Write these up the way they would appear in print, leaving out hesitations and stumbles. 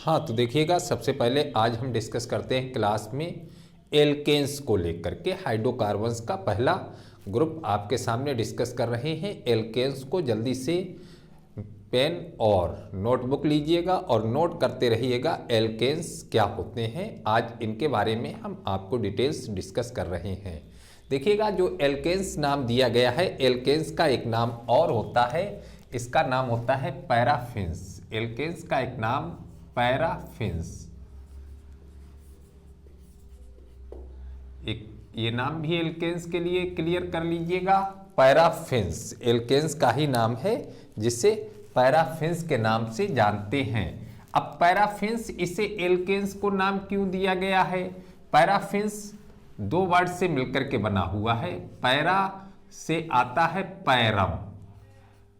हाँ, तो देखिएगा, सबसे पहले आज हम डिस्कस करते हैं क्लास में एल्केन्स को लेकर के। हाइड्रोकार्बन्स का पहला ग्रुप आपके सामने डिस्कस कर रहे हैं। एल्केन्स को जल्दी से पेन और नोटबुक लीजिएगा और नोट करते रहिएगा एल्केन्स क्या होते हैं। आज इनके बारे में हम आपको डिटेल्स डिस्कस कर रहे हैं। देखिएगा, जो एल्केन्स नाम दिया गया है, एल्केन्स का एक नाम और होता है, इसका नाम होता है पैराफिन्स। एल्केन्स का एक नाम पैराफिन्स, एक ये नाम भी एल्केन्स के लिए क्लियर कर लीजिएगा। पैराफिन्स एल्केन्स का ही नाम है, जिसे पैराफिन्स के नाम से जानते हैं। अब पैराफिन्स, इसे एल्केन्स को नाम क्यों दिया गया है? पैराफिन्स दो वर्ड से मिलकर के बना हुआ है। पैरा से आता है पैरम,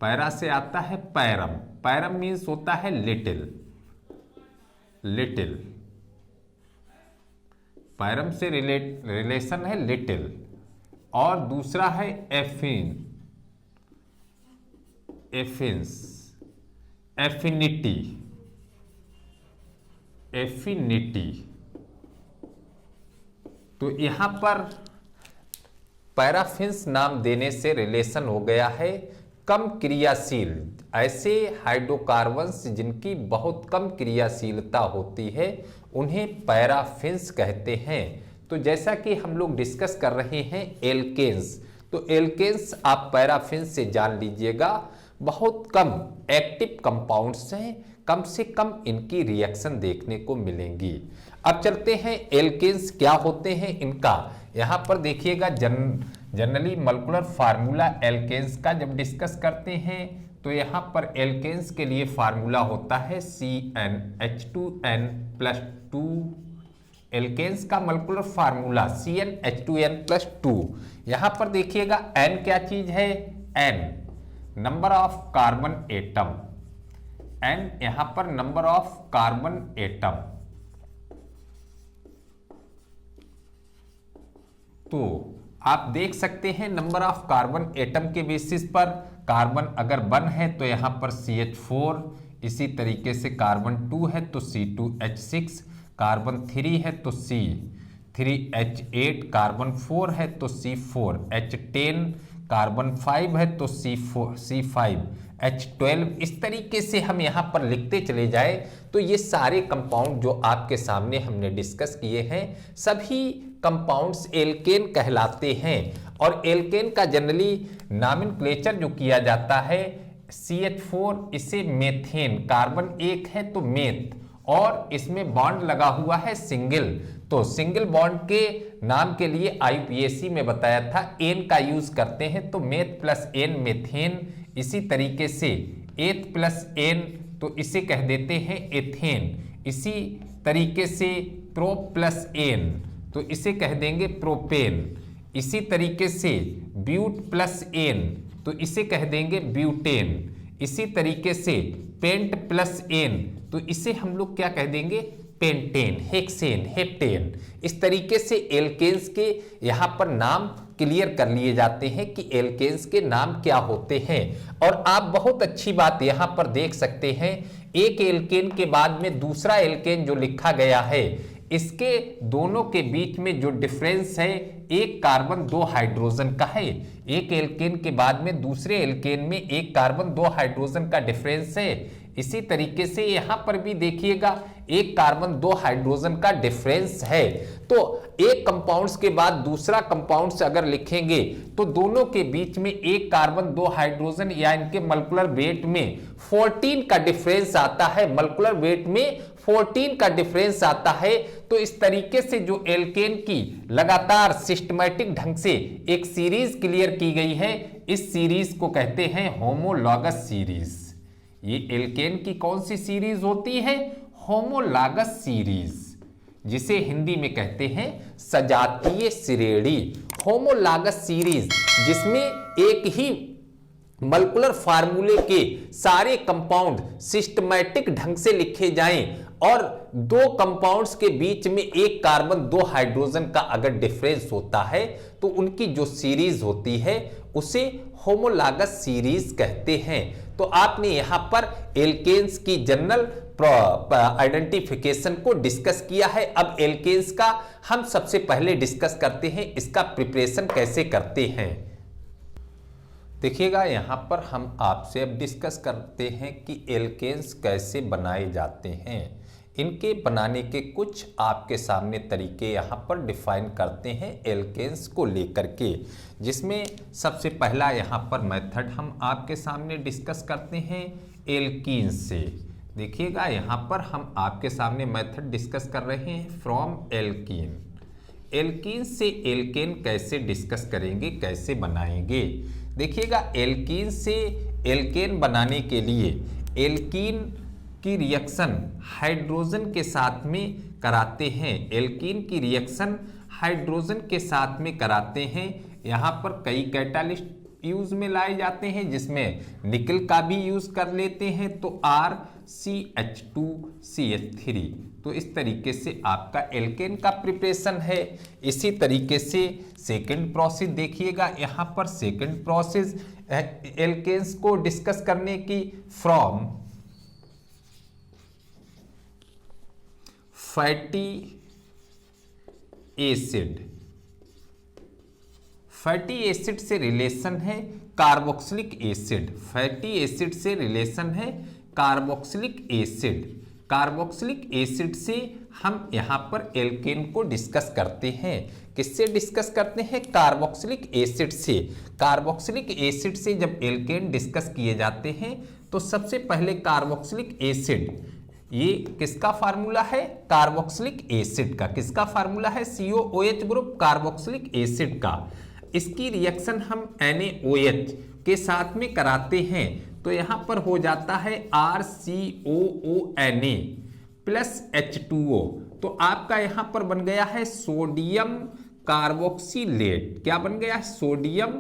पैरा से आता है पैरम। पैरम मीन्स होता है लिटिल, लिटिल। पैरम से रिलेशन है लिटिल। और दूसरा है एफिन, एफिन्स, एफिनिटी, एफिनिटी। तो यहां पर पैराफिन्स नाम देने से रिलेशन हो गया है कम क्रियाशील। ऐसे हाइड्रोकार्बन्स जिनकी बहुत कम क्रियाशीलता होती है, उन्हें पैराफिन्स कहते हैं। तो जैसा कि हम लोग डिस्कस कर रहे हैं एल्केन्स, तो एल्केन्स आप पैराफिन्स से जान लीजिएगा, बहुत कम एक्टिव कंपाउंड्स हैं, कम से कम इनकी रिएक्शन देखने को मिलेंगी। अब चलते हैं एल्केन्स क्या होते हैं इनका। यहां पर देखिएगा, जनरली मॉलिक्यूलर फार्मूला एल्केन्स का जब डिस्कस करते हैं तो यहां पर एल्केन्स के लिए फार्मूला होता है CnH2n+2। एल्केन्स का मॉलिक्यूलर फार्मूला CnH2n+2। यहां पर देखिएगा n क्या चीज है? n number of carbon atom, n यहां पर नंबर ऑफ कार्बन एटम। तो आप देख सकते हैं नंबर ऑफ कार्बन एटम के बेसिस पर, कार्बन अगर 1 है तो यहां पर CH4, इसी तरीके से कार्बन 2 है तो C2H6, कार्बन 3 है तो C3H8, कार्बन 4 है तो C4H10, कार्बन 5 है तो C5H12। इस तरीके से हम यहां पर लिखते चले जाए तो ये सारे कंपाउंड जो आपके सामने हमने डिस्कस किए हैं, सभी कंपाउंड्स एल्केन कहलाते हैं। और एल्केन का जनरली नॉमेनक्लेचर जो किया जाता है, CH4 इसे मेथेन, कार्बन 1 है तो मेथ, और इसमें बॉन्ड लगा हुआ है सिंगल, तो सिंगल बॉन्ड के नाम के लिए IUPAC में बताया था एन का यूज करते हैं, तो मेथ प्लस एन मेथेन। इसी तरीके से एथ प्लस एन, तो इसे कह देते हैं एथेन। इसी तरीके से प्रो प्लस एन, तो इसे कह देंगे प्रोपेन। इसी तरीके से ब्यूट प्लस एन, तो इसे कह देंगे ब्यूटेन। इसी तरीके से पेंट प्लस एन, तो इसे हम लोग क्या कह देंगे? Pentane, hexane, heptane. इस तरीके से एल्केन्स के यहाँ पर नाम क्लियर कर लिए जाते हैं कि एल्केन्स के नाम क्या होते हैं। और आप बहुत अच्छी बात यहाँ पर देख सकते हैं, एक एल्केन के बाद में दूसरा एल्केन जो लिखा गया है, इसके दोनों के बीच में जो डिफरेंस है, एक कार्बन 2 हाइड्रोजन का है। एक एल्केन के बाद में दूसरे एल्केन में एक कार्बन 2 हाइड्रोजन का डिफरेंस है। इसी तरीके से यहां पर भी देखिएगा, एक कार्बन 2 हाइड्रोजन का डिफरेंस है। तो एक कंपाउंड्स के बाद दूसरा कंपाउंड्स अगर लिखेंगे तो दोनों के बीच में एक कार्बन 2 हाइड्रोजन या इनके मॉलिक्यूलर वेट में 14 का डिफरेंस आता है। मॉलिक्यूलर वेट में 14 का डिफरेंस आता है। तो इस तरीके से जो एल्केन की लगातार सिस्टमैटिक ढंग से एक सीरीज क्लियर की गई है, इस सीरीज को कहते हैं होमोलॉगस सीरीज। ये एल्केन की कौन सी सीरीज होती है? होमोलॉगस सीरीज, जिसे हिंदी में कहते हैं सजातीय श्रेणी। होमोलॉगस सीरीज, जिसमें एक ही मॉलिक्यूलर फार्मूले के सारे कंपाउंड सिस्टमैटिक ढंग से लिखे जाएं और दो कंपाउंड्स के बीच में एक कार्बन 2 हाइड्रोजन का अगर डिफरेंस होता है तो उनकी जो सीरीज होती है उसे होमोलॉगस सीरीज कहते हैं। तो आपने यहां पर एल्केन्स की जनरल आइडेंटिफिकेशन को डिस्कस किया है। अब एल्केन्स का हम सबसे पहले डिस्कस करते हैं, इसका प्रिपरेशन कैसे करते हैं। देखिएगा यहां पर हम आपसे अब डिस्कस करते हैं कि एल्केन्स कैसे बनाए जाते हैं। इनके बनाने के कुछ आपके सामने तरीके यहाँ पर डिफाइन करते हैं एल्केन्स को लेकर के, जिसमें सबसे पहला यहाँ पर मेथड हम आपके सामने डिस्कस करते हैं एल्कीन से। देखिएगा यहाँ पर हम आपके सामने मेथड डिस्कस कर रहे हैं फ्रॉम एल्कीन। एल्कीन से एल्केन कैसे डिस्कस करेंगे, कैसे बनाएंगे। देखिएगा एल्कीन से एल्केन बनाने के लिए एल्कीन की रिएक्शन हाइड्रोजन के साथ में कराते हैं। एल्कीन की रिएक्शन हाइड्रोजन के साथ में कराते हैं। यहाँ पर कई कैटालिस्ट यूज में लाए जाते हैं, जिसमें निकल का भी यूज कर लेते हैं, तो RCH2CH3। तो इस तरीके से आपका एल्केन का प्रिपरेशन है। इसी तरीके से सेकंड प्रोसेस देखिएगा, यहाँ पर सेकंड प्रोसेस एल्केन्स को डिस्कस करने की from fatty acid. Fatty acid से रिलेशन है कार्बोक्सिलिक एसिड। फैटी एसिड से रिलेशन है कार्बोक्सिलिक एसिड। कार्बोक्सिलिक एसिड से हम यहाँ पर एल्केन को डिस्कस करते हैं। किससे डिस्कस करते हैं? कार्बोक्सिलिक एसिड से। कार्बोक्सिलिक एसिड से जब एल्केन डिस्कस किए जाते हैं तो सबसे पहले कार्बोक्सिलिक एसिड, ये किसका फार्मूला है? कार्बोक्सिलिक एसिड का। किसका फार्मूला है? COOH ग्रुप कार्बोक्सिलिक एसिड का। इसकी रिएक्शन हम NaOH के साथ में कराते हैं, तो यहां पर हो जाता है RCOONA प्लस H2O। तो आपका यहां पर बन गया है सोडियम कार्बोक्सिलेट। क्या बन गया है? Sodium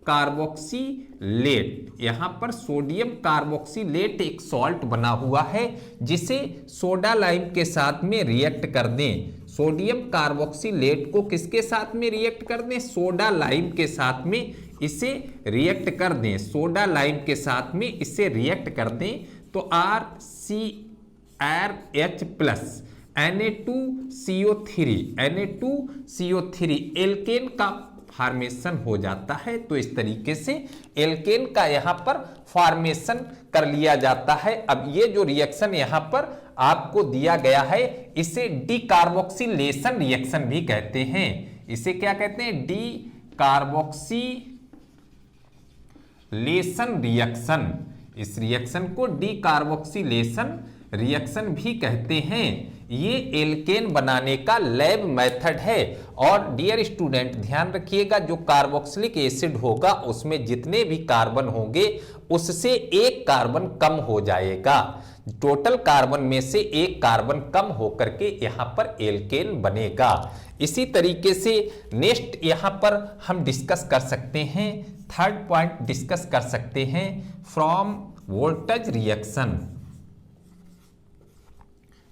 carboxylate. यहां पर सोडियम कार्बोक्सिलेट एक सॉल्ट बना हुआ है, जिसे सोडा लाइम के साथ में रिएक्ट कर दें। सोडियम कार्बोक्सिलेट को किसके साथ में रिएक्ट कर दें? सोडा लाइम के साथ में इसे रिएक्ट कर दें। सोडा लाइम के साथ में इसे रिएक्ट कर दें, तो RCRH प्लस Na2CO3 एल्केन का फॉर्मेशन हो जाता है। तो इस तरीके से एल्केन का यहां पर फॉर्मेशन कर लिया जाता है। अब ये जो रिएक्शन यहां पर आपको दिया गया है, इसे डीकार्बोक्सिलेशन रिएक्शन भी कहते हैं। इसे क्या कहते हैं? Decarboxylation reaction. इस रिएक्शन को डीकार्बोक्सिलेशन रिएक्शन भी कहते हैं। ये एल्केन बनाने का लैब मेथड है। और डियर स्टूडेंट ध्यान रखिएगा, जो कार्बोक्सिलिक एसिड होगा उसमें जितने भी कार्बन होंगे उससे एक कार्बन कम हो जाएगा। टोटल कार्बन में से एक कार्बन कम होकर के यहां पर एल्केन बनेगा। इसी तरीके से नेक्स्ट यहां पर हम डिस्कस कर सकते हैं, थर्ड पॉइंट डिस्कस कर सकते हैं फ्रॉम वोल्टेज रिएक्शन।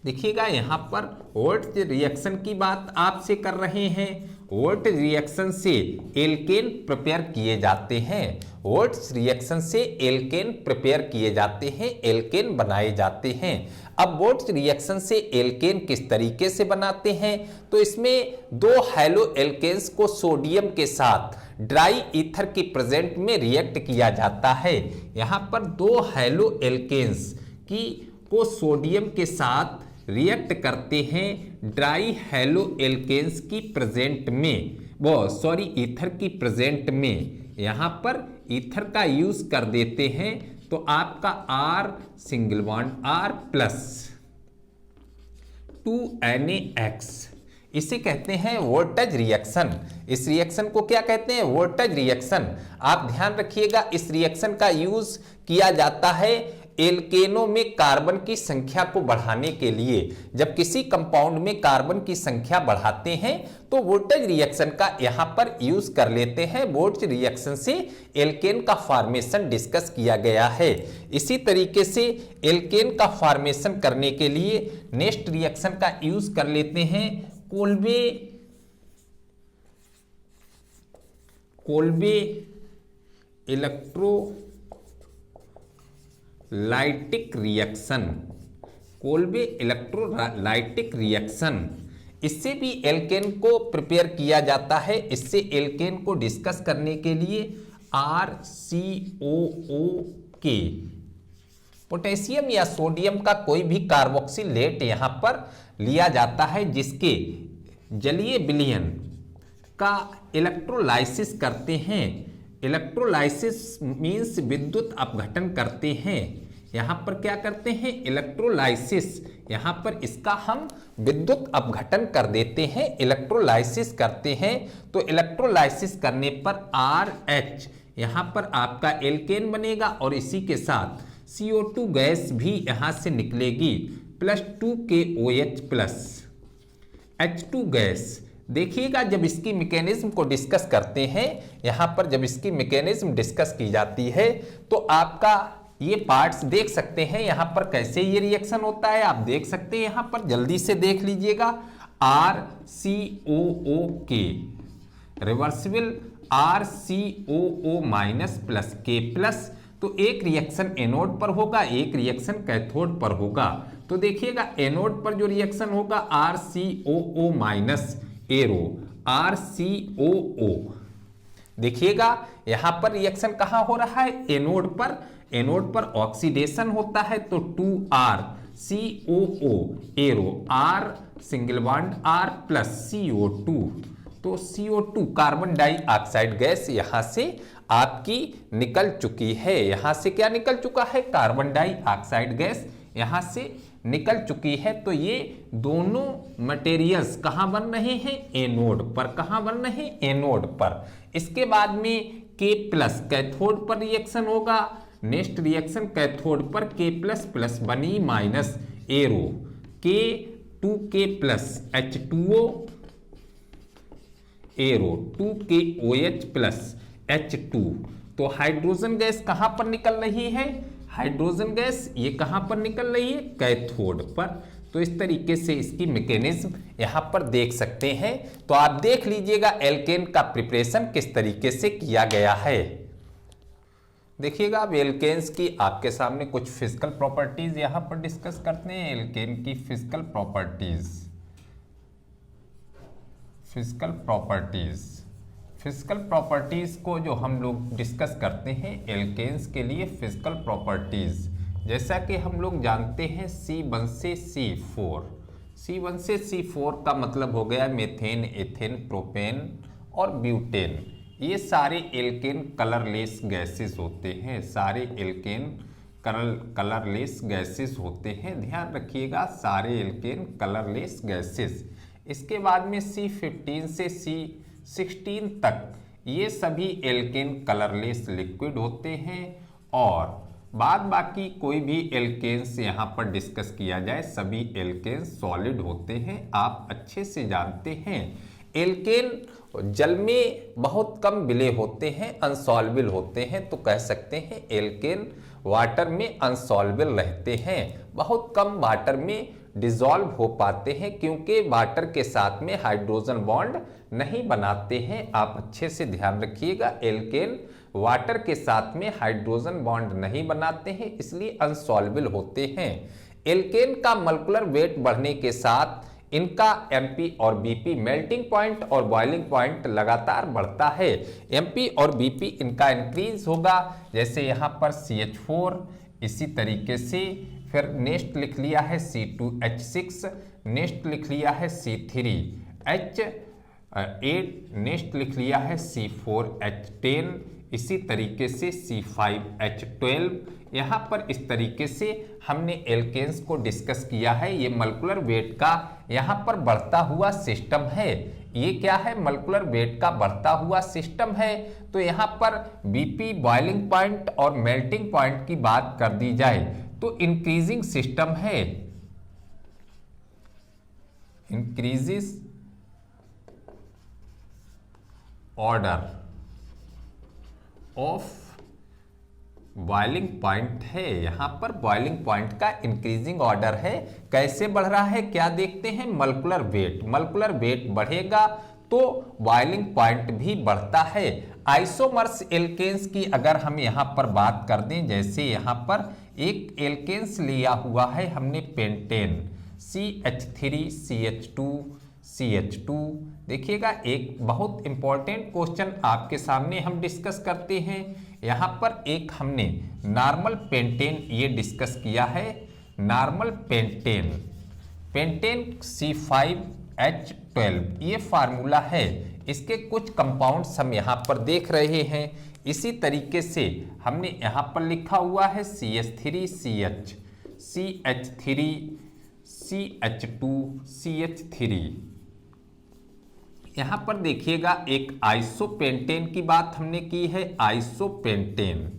देखिएगा यहां पर वोल्टेज रिएक्शन की बात आपसे कर रहे हैं। वोल्टेज रिएक्शन से एल्केन प्रिपेयर किए जाते हैं। वोल्टेज रिएक्शन से एल्केन प्रिपेयर किए जाते हैं, एल्केन बनाए जाते हैं। अब वोल्टेज रिएक्शन से एल्केन किस तरीके से बनाते हैं? तो इसमें दो हैलो एल्केन्स को सोडियम के साथ ड्राई ईथर की प्रेजेंट में रिएक्ट किया जाता है। यहां पर दो हैलो एल्केन्स को सोडियम के साथ रिएक्ट करते हैं ड्राई हेलो एल्केन्स की प्रेजेंट में, ईथर की प्रेजेंट में। यहां पर ईथर का यूज कर देते हैं, तो आपका R single bond R plus 2NaX, इसे कहते हैं वोल्टेज रिएक्शन। इस रिएक्शन को क्या कहते हैं? Voltage reaction. आप ध्यान रखिएगा, इस रिएक्शन का यूज किया जाता है एल्केनों में कार्बन की संख्या को बढ़ाने के लिए। जब किसी कंपाउंड में कार्बन की संख्या बढ़ाते हैं तो वोल्टेज रिएक्शन का यहां पर यूज कर लेते हैं। वोल्टेज रिएक्शन से एल्केन का फॉर्मेशन डिस्कस किया गया है। इसी तरीके से एल्केन का फॉर्मेशन करने के लिए नेक्स्ट रिएक्शन का यूज कर लेते हैं Kolbe electro electrolytic reaction, Kolbe electrolytic reaction, इससे भी एल्केन को प्रिपेयर किया जाता है। इससे एल्केन को डिस्कस करने के लिए RCOO पोटेशियम या सोडियम का कोई भी कार्बोक्सिलेट यहां पर लिया जाता है, जिसके जलीय विलयन का इलेक्ट्रोलाइसिस करते हैं। इलेक्ट्रोलाइसिस मीन्स विद्युत अपघटन करते हैं। यहां पर क्या करते हैं? इलेक्ट्रोलाइसिस। यहां पर इसका हम विद्युत अपघटन कर देते हैं, इलेक्ट्रोलाइसिस करते हैं। तो इलेक्ट्रोलाइसिस करने पर RH यहां पर आपका एल्केन बनेगा और इसी के साथ CO2 गैस भी यहां से निकलेगी, plus 2KOH plus H2 gas. देखिएगा जब इसकी मैकेनिज्म को डिस्कस करते हैं, यहां पर जब इसकी मैकेनिज्म डिस्कस की जाती है तो आपका ये पार्ट्स देख सकते हैं यहां पर कैसे ये रिएक्शन होता है। आप देख सकते हैं यहां पर, जल्दी से देख लीजिएगा। RCOO reversible RCOO minus plus K plus. तो एक रिएक्शन एनोड पर होगा, एक रिएक्शन कैथोड पर होगा। तो देखिएगा एनोड पर जो रिएक्शन होगा RCOO माइनस एरो RCOO। देखिएगा यहां पर रिएक्शन कहां हो रहा है? एनोड पर। एनोड पर ऑक्सीडेशन होता है तो 2RCOO arrow R single bond R plus CO2। तो CO2 कार्बन डाइऑक्साइड गैस यहां से आपकी निकल चुकी है। यहां से क्या निकल चुका है? कार्बन डाइऑक्साइड गैस यहां से निकल चुकी है। तो ये दोनों मटेरियल्स कहां बन रहे हैं? एनोड पर। कहां बन रहे हैं? एनोड पर। इसके बाद में K प्लस कैथोड पर रिएक्शन होगा। नेक्स्ट रिएक्शन कैथोड पर K प्लस प्लस बनी minus arrow K 2K plus H2O arrow 2KOH plus H2। तो हाइड्रोजन गैस कहां पर निकल रही है? हाइड्रोजन गैस ये कहां पर निकल रही है? कैथोड पर। तो इस तरीके से इसकी मैकेनिज्म यहां पर देख सकते हैं। तो आप देख लीजिएगा एल्केन का प्रिपरेशन किस तरीके से किया गया है। देखिएगा अब एल्केन्स की आपके सामने कुछ फिजिकल प्रॉपर्टीज यहां पर डिस्कस करते हैं। एल्केन की फिजिकल प्रॉपर्टीज। फिजिकल प्रॉपर्टीज को जो हम लोग डिस्कस करते हैं एल्केन्स के लिए फिजिकल प्रॉपर्टीज, जैसा कि हम लोग जानते हैं C1 से C4। C1 से C4 का मतलब हो गया मीथेन, एथेन, प्रोपेन और ब्यूटेन। ये सारे एल्केन कलरलेस गैसेस होते हैं। सारे एल्केन कलरलेस गैसेस होते हैं। ध्यान रखिएगा, सारे एल्केन कलरलेस गैसेस। इसके बाद में C15 से C16 तक ये सभी एल्केन कलरलेस लिक्विड होते हैं। और बाद बाकी कोई भी एल्केन्स यहाँ पर डिस्कस किया जाए, सभी एल्केन्स सॉलिड होते हैं। आप अच्छे से जानते हैं एल्केन जल में बहुत कम विलय होते हैं, अनसॉल्वेबल होते हैं। तो कह सकते हैं एल्केन वाटर में अनसॉल्वेबल रहते हैं, बहुत कम वाटर में डिसॉल्व हो पाते हैं, क्योंकि वाटर के साथ में हाइड्रोजन बॉन्ड नहीं बनाते हैं। आप अच्छे से ध्यान रखिएगा, एल्केन वाटर के साथ में हाइड्रोजन बॉन्ड नहीं बनाते हैं, इसलिए अनसॉल्वेबल होते हैं। एल्केन का मॉलिक्यूलर वेट बढ़ने के साथ इनका MP और BP मेल्टिंग पॉइंट और बॉइलिंग पॉइंट लगातार बढ़ता है। MP और BP इनका इंक्रीज होगा, जैसे यहाँ पर CH4, इसी तरीके से फिर नेक्स्ट लिख लिया है C2H6, नेक्स्ट लिख लिया है C3H8, नेक्स्ट लिख लिया है C4H10, इसी तरीके से C5H12। यहाँ पर इस तरीके से हमने एल्केन्स को डिस्कस किया है। ये मॉलिक्यूलर वेट का यहाँ पर बढ़ता हुआ सिस्टम है। ये क्या है? मॉलिक्यूलर वेट का बढ़ता हुआ सिस्टम है। तो यहाँ पर BP बॉइलिंग पॉइंट और मेल्टिंग पॉइंट की बात कर दी जाए तो इंक्रीजिंग सिस्टम है, increases order of boiling point है। यहां पर बॉइलिंग पॉइंट का इंक्रीजिंग ऑर्डर है। कैसे बढ़ रहा है? क्या देखते हैं? Molecular weight. मॉलिक्यूलर वेट बढ़ेगा तो बॉइलिंग पॉइंट भी बढ़ता है। आइसोमर्स एल्केन्स की अगर हम यहां पर बात कर दें, जैसे यहां पर एक एल्केन्स लिया हुआ है हमने पेंटेन CH3CH2CH2। देखिएगा एक बहुत इंपॉर्टेंट क्वेश्चन आपके सामने हम डिस्कस करते हैं। यहाँ पर एक हमने नॉर्मल पेंटेन ये डिस्कस किया है, नॉर्मल पेंटेन C5H12 ये फार्मूला है। इसके कुछ कंपाउंड्स हम यहाँ पर देख रहे हैं। इसी तरीके से हमने यहाँ पर लिखा हुआ है CH3CH, CH3, CH2, CH3। यहाँ पर देखिएगा एक आइसोपेंटेन की बात हमने की है, आइसोपेंटेन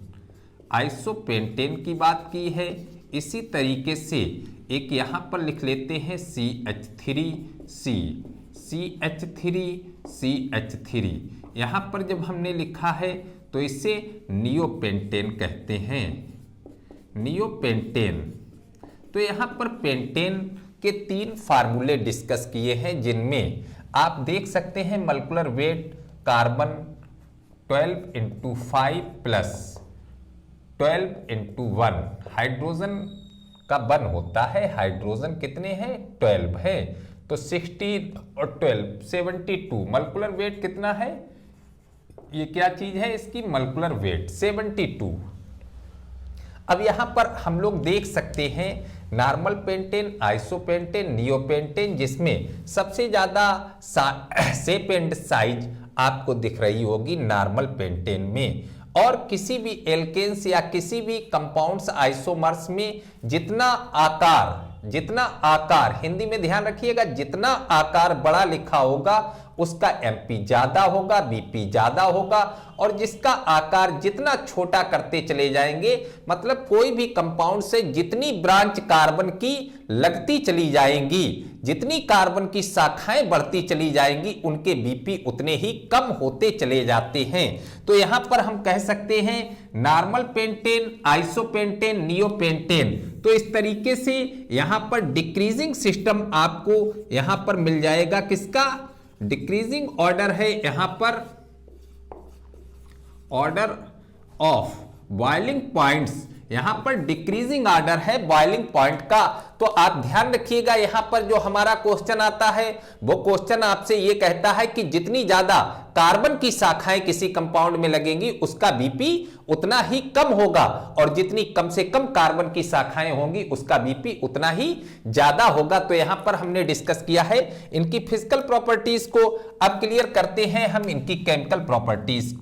की बात की है। इसी तरीके से एक यहाँ पर लिख लेते हैं CH3, यहाँ पर जब हमने लिखा है तो इसे नियोपेंटेन कहते हैं, नियोपेंटेन। तो यहाँ पर पेंटेन के 3 फार्मूले डिस्कस किए हैं, जिनमें आप देख सकते हैं molecular weight carbon 12x5 plus 12x1, hydrogen का 1 होता है, हाइड्रोजन कितने हैं 12 है, तो 16 और 12 72। मॉलिक्यूलर वेट कितना है, ये क्या चीज है इसकी मॉलिक्यूलर वेट 72। अब यहां पर हम लोग देख सकते हैं नॉर्मल पेंटेन, आइसोपेंटेन, नियोपेंटेन, जिसमें सबसे ज्यादा शेप एंड साइज आपको दिख रही होगी नॉर्मल पेंटेन में। और किसी भी एल्केन्स या किसी भी कंपाउंड्स आइसोमर्स में जितना आकार हिंदी में ध्यान रखिएगा, जितना आकार बड़ा लिखा होगा उसका एमपी ज्यादा होगा, बीपी ज्यादा होगा। और जिसका आकार जितना छोटा करते चले जाएंगे, मतलब कोई भी कंपाउंड से जितनी ब्रांच कार्बन की लगती चली जाएंगी, जितनी कार्बन की शाखाएं बढ़ती चली जाएंगी, उनके बीपी उतने ही कम होते चले जाते हैं। तो यहां पर हम कह सकते हैं नॉर्मल पेंटेन, आइसोपेंटेन, नियोपेंटेन। तो इस तरीके से यहां पर डिक्रीजिंग सिस्टम आपको यहां पर मिल जाएगा। किसका डिक्रीजिंग ऑर्डर है, यहां पर ऑर्डर ऑफ बॉइलिंग पॉइंट्स, यहां पर डिक्रीजिंग ऑर्डर है बॉइलिंग पॉइंट का। तो आप ध्यान रखिएगा, यहां पर जो हमारा क्वेश्चन आता है वो क्वेश्चन आपसे ये कहता है कि जितनी ज्यादा कार्बन की शाखाएं किसी कंपाउंड में लगेंगी उसका बीपी उतना ही कम होगा, और जितनी कम से कम कार्बन की शाखाएं होंगी उसका बीपी उतना ही ज्यादा होगा। तो यहां पर हमने डिस्कस किया है इनकी फिजिकल प्रॉपर्टीज को। अब क्लियर करते हैं हम इनकी केमिकल प्रॉपर्टीज।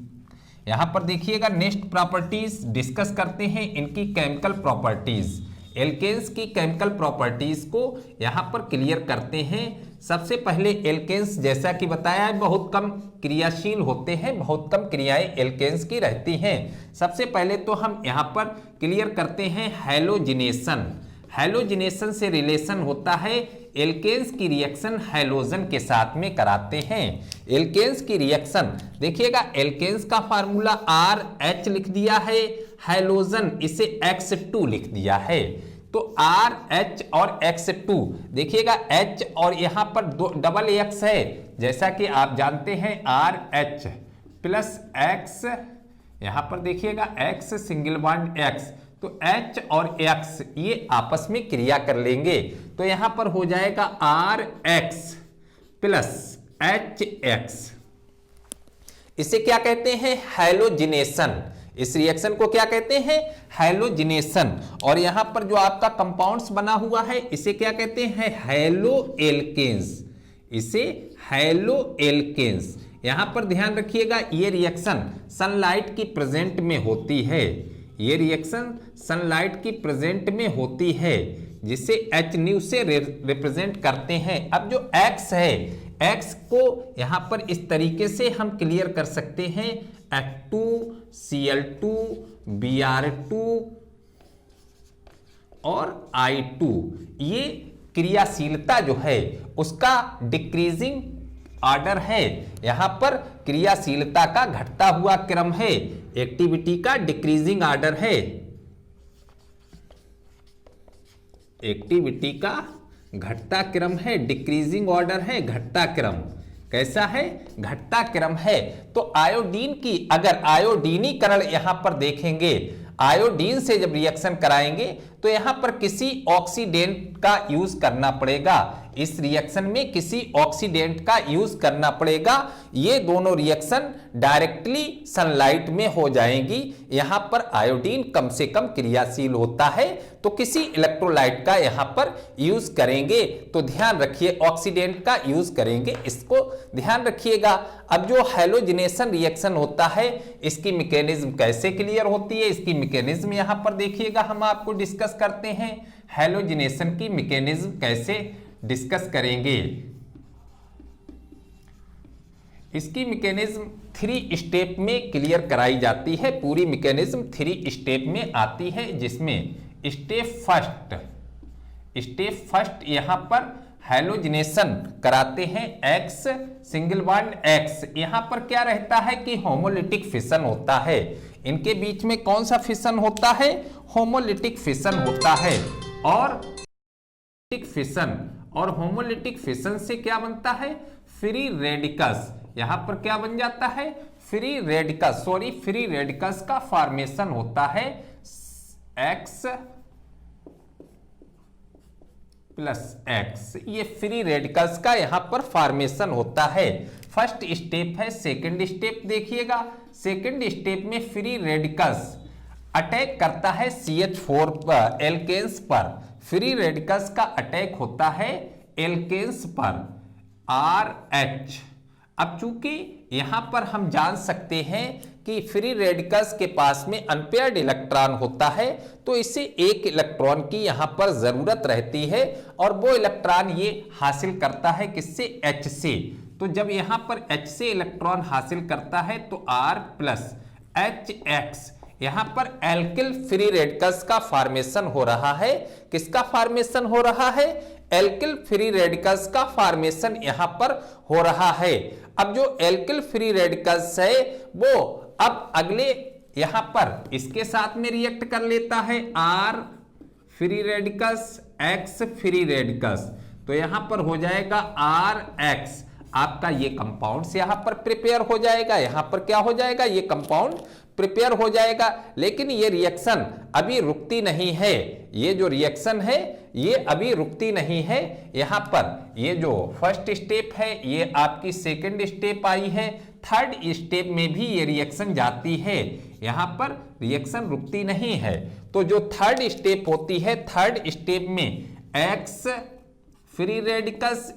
यहां पर देखिएगा नेक्स्ट प्रॉपर्टीज डिस्कस करते हैं इनकी केमिकल प्रॉपर्टीज। एल्केन्स की केमिकल प्रॉपर्टीज को यहां पर क्लियर करते हैं। सबसे पहले एल्केन्स जैसा कि बताया है बहुत कम क्रियाशील होते हैं, बहुत कम क्रियाएं एल्केन्स की रहती हैं। सबसे पहले तो हम यहां पर क्लियर करते हैं हैलोजिनेशन। हैलोजिनेशन से रिलेशन होता है, एल्केन्स की रिएक्शन हैलोजन के साथ में कराते हैं। एल्केन्स की रिएक्शन देखिएगा, एल्केन्स का फार्मूला RH लिख दिया है, हैलोजन इसे X2 लिख दिया है। तो RH और X2 देखिएगा, H और यहां पर डबल X है, जैसा कि आप जानते हैं RH प्लस X, यहां पर देखिएगा X सिंगल बॉन्ड X, तो H और X ये आपस में क्रिया कर लेंगे। तो यहां पर हो जाएगा RH प्लस HX। इसे क्या कहते हैं हैलोजिनेशन। इस रिएक्शन को क्या कहते हैं हैलोजिनेशन। और यहां पर जो आपका कंपाउंड्स बना हुआ है इसे क्या कहते हैं हैलो एल्केन्स, इसे हैलो एल्केन्स। यहां पर ध्यान रखिएगा ये रिएक्शन सनलाइट की प्रेजेंट में होती है, ये रिएक्शन सनलाइट की प्रेजेंट में होती है, जिसे H न्यू से रिप्रेजेंट करते हैं। अब जो X है, X को यहां पर इस तरीके से हम क्लियर कर सकते हैं H2Cl2 Br2 और I2। ये क्रियाशीलता जो है उसका डिक्रीजिंग ऑर्डर है, यहां पर क्रियाशीलता का घटता हुआ क्रम है, एक्टिविटी का डिक्रीजिंग ऑर्डर है, एक्टिविटी का घटता क्रम है, डिक्रीजिंग ऑर्डर है, घटता क्रम। कैसा है घटता क्रम है। तो आयोडीन की अगर आयोडीनीकरण यहां पर देखेंगे, आयोडीन से जब रिएक्शन कराएंगे तो यहां पर किसी ऑक्सीडेंट का यूज करना पड़ेगा, इस रिएक्शन में किसी ऑक्सीडेंट का यूज करना पड़ेगा। ये दोनों रिएक्शन डायरेक्टली सनलाइट में हो जाएंगी। यहां पर आयोडीन कम से कम क्रियाशील होता है तो किसी इलेक्ट्रोलाइट का यहां पर यूज करेंगे। तो ध्यान रखिए ऑक्सीडेंट का यूज करेंगे, इसको ध्यान रखिएगा। अब जो हैलोजिनेशन रिएक्शन होता है इसकी मैकेनिज्म कैसे क्लियर होती है, इसकी मैकेनिज्म यहां पर देखिएगा, हम आपको डिस्कस करते हैं। हैलोजिनेशन की मैकेनिज्म कैसे डिस्कस करेंगे, इसकी मैकेनिज्म 3 स्टेप में क्लियर कराई जाती है। पूरी मैकेनिज्म 3 स्टेप में आती है, जिसमें स्टेप फर्स्ट यहां पर हैलोजिनेशन कराते हैं X सिंगल बॉन्ड X। यहां पर क्या रहता है कि होमोलिटिक फिशन होता है, इनके बीच में कौन सा फिशन होता है, होमोलिटिक फिशन होता है। और होमोलिटिक फिशन से क्या बनता है, फ्री रेडिकल्स। यहां पर क्या बन जाता है, फ्री रेडिकल्स का फॉर्मेशन होता है X प्लस X। ये फ्री रेडिकल्स का यहां पर फॉर्मेशन होता है। फर्स्ट स्टेप है। सेकंड स्टेप देखिएगा, सेकंड स्टेप में फ्री रेडिकल्स अटैक करता है CH4 एल्केन्स पर। फ्री रेडिकल्स का अटैक होता है एल्केन्स पर RH। अब चूंकि यहां पर हम जान सकते हैं कि फ्री रेडिकल्स के पास में अनपेयर्ड इलेक्ट्रॉन होता है तो इसे एक इलेक्ट्रॉन की यहां पर जरूरत रहती है और वो इलेक्ट्रॉन ये हासिल करता है किससे, H से। तो जब यहां पर H से इलेक्ट्रॉन हासिल करता है तो R प्लस HX यहां पर एल्किल फ्री रेडिकल्स का फॉर्मेशन हो रहा है। किसका फॉर्मेशन हो रहा है, एल्किल फ्री रेडिकल्स का फॉर्मेशन यहां पर हो रहा है। अब जो एल्किल फ्री रेडिकल्स है वो अब अगले यहां पर इसके साथ में रिएक्ट कर लेता है R free radicals X free radicals, तो यहां पर हो जाएगा RX। आपका ये कंपाउंड यहां पर प्रिपेयर हो जाएगा, यहां पर क्या हो जाएगा, ये कंपाउंड प्रिपेयर हो जाएगा। लेकिन ये रिएक्शन अभी रुकती नहीं है, ये जो रिएक्शन है ये अभी रुकती नहीं है। यहां पर ये जो फर्स्ट स्टेप है ये आपकी सेकंड स्टेप आई है, थर्ड स्टेप में भी ये रिएक्शन जाती है, यहां पर रिएक्शन रुकती नहीं है। तो जो थर्ड स्टेप होती है, थर्ड स्टेप में X फ्री रेडिकल्स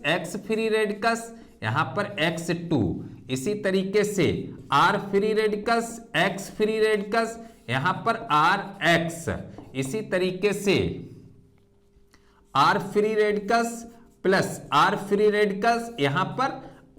यहां पर X2, इसी तरीके से R free radicals X free radicals यहां पर RX, इसी तरीके से R free radicals plus R free radicals यहां पर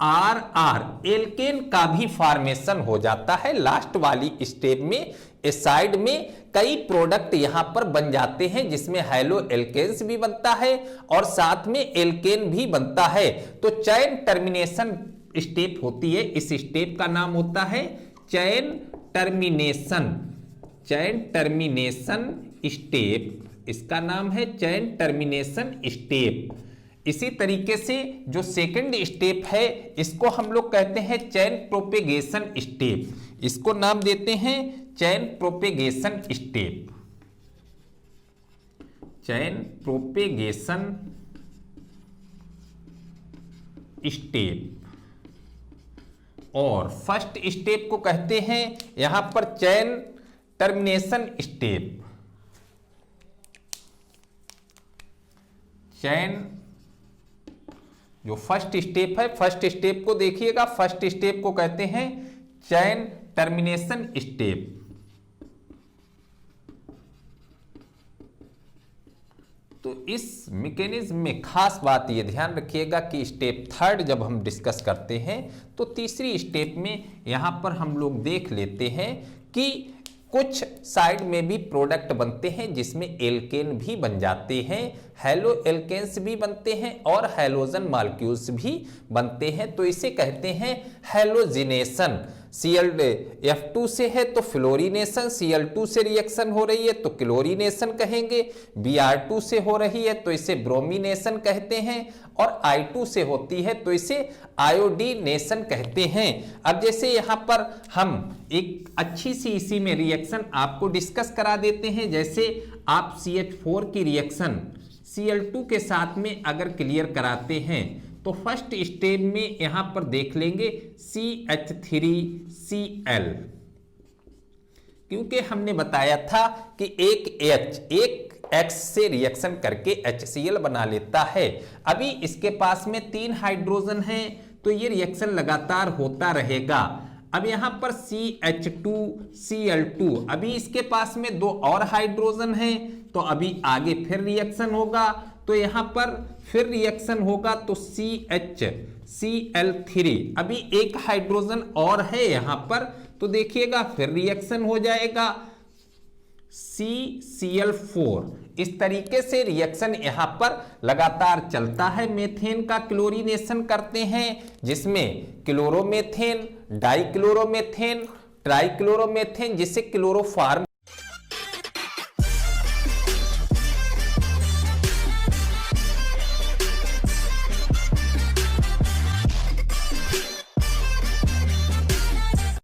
RR एल्केन का भी फॉर्मेशन हो जाता है। लास्ट वाली स्टेप में इस साइड में कई प्रोडक्ट यहां पर बन जाते हैं जिसमें हैलो एल्केन्स भी बनता है और साथ में एल्केन भी बनता है। तो चैन टर्मिनेशन स्टेप होती है, इस स्टेप का नाम होता है चैन टर्मिनेशन स्टेप, इसका नाम है चैन टर्मिनेशन स्टेप। इसी तरीके से जो सेकंड स्टेप है इसको हम लोग कहते हैं चैन प्रोपेगेशन स्टेप, इसको नाम देते हैं चैन प्रोपेगेशन स्टेप, चैन प्रोपेगेशन स्टेप। और फर्स्ट स्टेप को कहते हैं यहां पर चैन टर्मिनेशन स्टेप, चैन जो फर्स्ट स्टेप है, फर्स्ट स्टेप को देखिएगा, फर्स्ट स्टेप को कहते हैं चैन टर्मिनेशन स्टेप। तो इस मैकेनिज्म में खास बात ये ध्यान रखिएगा कि स्टेप थर्ड जब हम डिस्कस करते हैं तो तीसरी स्टेप में यहां पर हम लोग देख लेते हैं कि कुछ साइड में भी प्रोडक्ट बनते हैं जिसमें एल्केन भी बन जाते हैं, हैलो एल्केन्स भी बनते हैं और हैलोजन मॉलिक्यूल्स भी बनते हैं। तो इसे कहते हैं हैलोजिनेशन। Cl F2 से है तो फ्लोरीनेशन, Cl2 से रिएक्शन हो रही है तो क्लोरीनेशन कहेंगे, Br2 से हो रही है तो इसे ब्रोमीनेशन कहते हैं, और I2 से होती है तो इसे आयोडीनेशन कहते हैं। अब जैसे यहाँ पर हम एक अच्छी सी इसी में रिएक्शन आपको डिस्कस करा देते हैं। जैसे आप CH4 की रिएक्शन Cl2 के साथ में अगर क्लियर कराते हैं तो फर्स्ट स्टेप में यहां पर देख लेंगे CH3Cl, क्योंकि हमने बताया था कि एक X से रिएक्शन करके HCl बना लेता है। अभी इसके पास में 3 हाइड्रोजन हैं तो ये रिएक्शन लगातार होता रहेगा। अब यहां पर CH2Cl2, अभी इसके पास में 2 और हाइड्रोजन हैं तो अभी आगे फिर रिएक्शन होगा, तो यहां पर फिर रिएक्शन होगा तो CHCl3, अभी एक हाइड्रोजन और है यहां पर तो देखिएगा फिर रिएक्शन हो जाएगा CCl4। इस तरीके से रिएक्शन यहां पर लगातार चलता है। मेथेन का क्लोरीनेशन करते हैं जिसमें क्लोरोमेथेन, डाइक्लोरोमेथेन, ट्राइक्लोरोमेथेन, जिससे क्लोरोफॉर्म